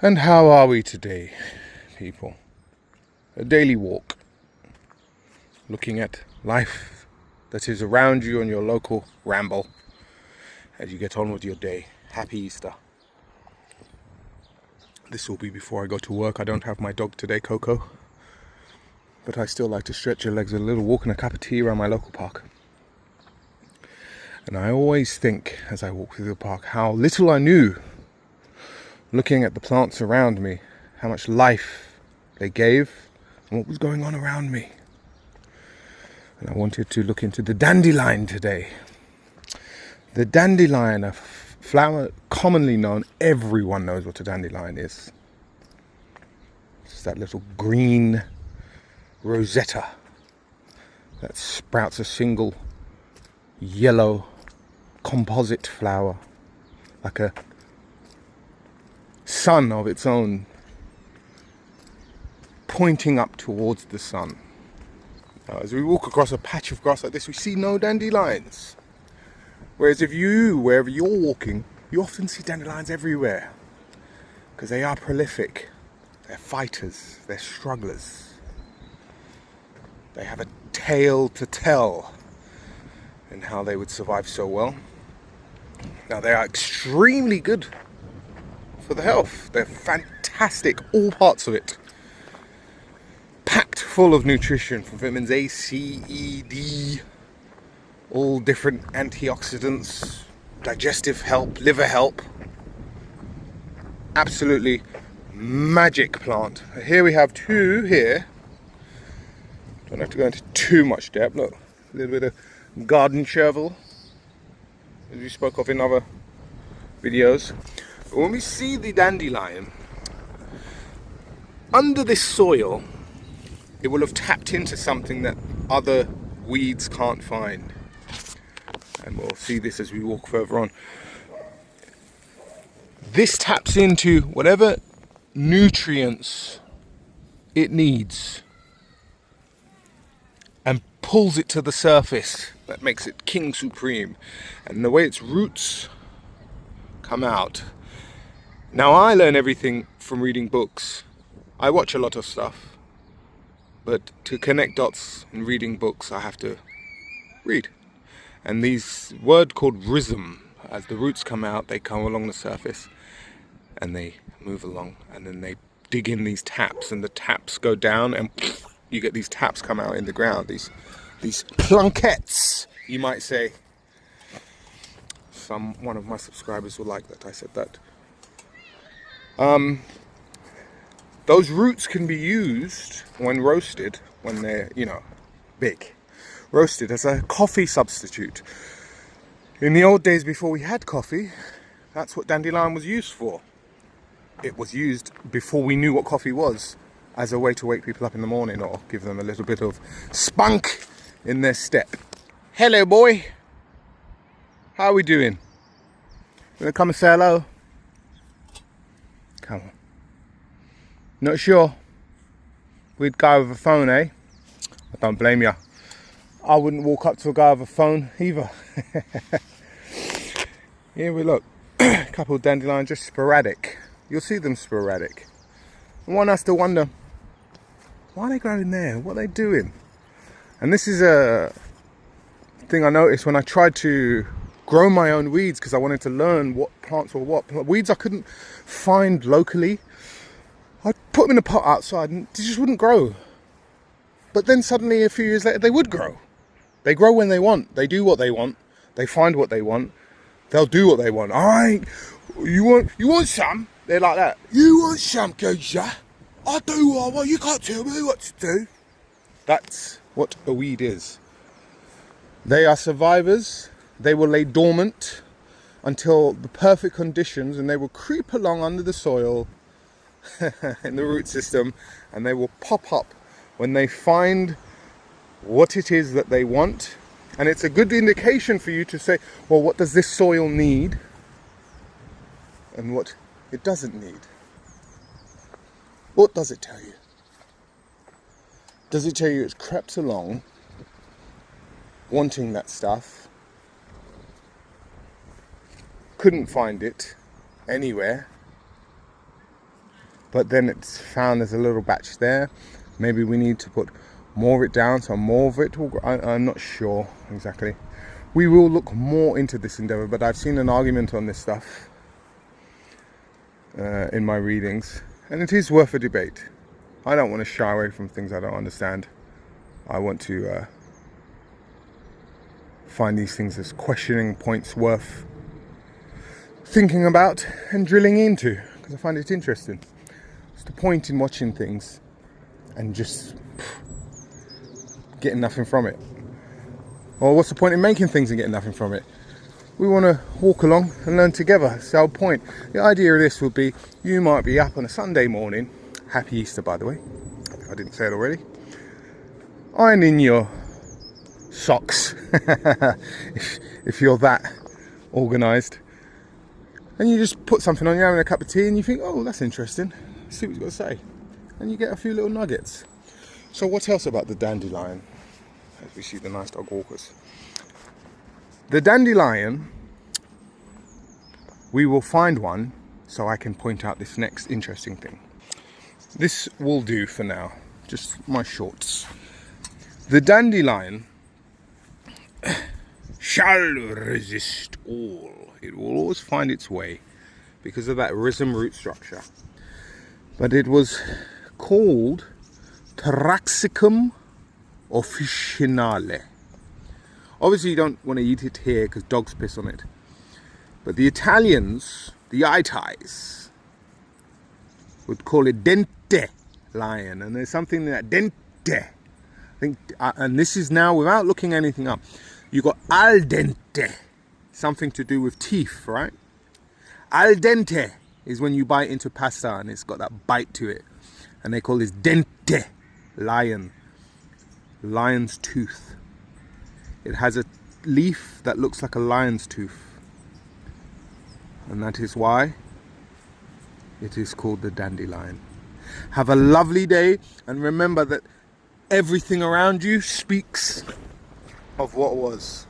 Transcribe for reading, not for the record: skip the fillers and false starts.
And how are we today, people? A daily walk, looking at life that is around you on your local ramble as you get on with your day. Happy Easter. This will be before I go to work. I don't have my dog today, Coco, but I still like to stretch your legs with a little walk and a cup of tea around my local park. And I always think, as I walk through the park, how little I knew, looking at the plants around me, how much life they gave and what was going on around me. And I wanted to look into the dandelion today. The dandelion, a flower commonly known, everyone knows what a dandelion is. It's that little green rosetta that sprouts a single yellow composite flower, like a sun of its own, pointing up towards the sun. Now, as we walk across a patch of grass like this, we see no dandelions. Whereas wherever you're walking, you often see dandelions everywhere, because they are prolific, they're fighters, they're strugglers. They have a tale to tell in how they would survive so well. Now, they are extremely good for the health. They're fantastic, all parts of it. Packed full of nutrition from vitamins A, C, E, D, all different antioxidants, digestive help, liver help. Absolutely magic plant. Here we have two here. Don't have to go into too much depth. Look, a little bit of garden chervil, as we spoke of in other videos. But when we see the dandelion, under this soil, it will have tapped into something that other weeds can't find. And we'll see this as we walk further on. This taps into whatever nutrients it needs and pulls it to the surface. That makes it king supreme. And the way its roots come out. Now, I learn everything from reading books. I watch a lot of stuff. But to connect dots in reading books, I have to read. And these word called rhizome, as the roots come out, they come along the surface and they move along, and then they dig in these taps, and the taps go down, and you get these taps come out in the ground, these plunquettes, you might say. One of my subscribers will like that I said that. Those roots can be used when roasted, when they're, big. Roasted as a coffee substitute. In the old days before we had coffee, that's what dandelion was used for. It was used before we knew what coffee was, as a way to wake people up in the morning or give them a little bit of spunk in their step. Hello, boy. How are we doing? You wanna come and say hello? Come on. Not sure? We'd go with a phone, eh? I don't blame you. I wouldn't walk up to a guy with a phone either. Here we look. A couple of dandelions, just sporadic. You'll see them sporadic. And one has to wonder, why are they growing there? What are they doing? And this is a thing I noticed when I tried to grow my own weeds, because I wanted to learn what plants were what. Weeds I couldn't find locally. I'd put them in a pot outside and they just wouldn't grow. But then suddenly, a few years later, they would grow. They grow when they want. They do what they want. They find what they want. They'll do what they want. All right, you want some? They're like that. You want some, geezer? I do what I want. You can't tell me what to do. That's what a weed is. They are survivors. They will lay dormant until the perfect conditions, and they will creep along under the soil in the root system, and they will pop up when they find what it is that they want. And it's a good indication for you to say, well, what does this soil need and what it doesn't need? What does it tell you? Does it tell you it's crept along wanting that stuff, couldn't find it anywhere, but then it's found there's a little batch there. Maybe we need to put more of it down, so more of it will grow. I'm not sure exactly. We will look more into this endeavor, but I've seen an argument on this stuff in my readings, and it is worth a debate. I don't want to shy away from things I don't understand. I want to find these things as questioning points worth thinking about and drilling into, because I find it interesting. It's the point in watching things and just getting nothing from it. Or what's the point in making things and getting nothing from it? We want to walk along and learn together. That's the whole point. The idea of this would be, you might be up on a Sunday morning, happy Easter by the way, if I didn't say it already, ironing your socks, if you're that organised, and you just put something on, you're having a cup of tea and you think, oh, that's interesting, let's see what he's got to say, and you get a few little nuggets. So what else about the dandelion, as we see the nice dog walkers? The dandelion, we will find one so I can point out this next interesting thing. This will do for now, just my shorts. The dandelion shall resist all. It will always find its way because of that rhizome root structure. But it was called Taraxacum officinale. Obviously you don't want to eat it here because dogs piss on it. But the Italians, the Itais, would call it Dandelion. And there's something in that dente. I think, and this is now without looking anything up. You got al dente, something to do with teeth, right? Al dente is when you bite into pasta and it's got that bite to it. And they call this dente, lion, lion's tooth. It has a leaf that looks like a lion's tooth. And that is why it is called the dandelion. Have a lovely day, and remember that everything around you speaks of what was.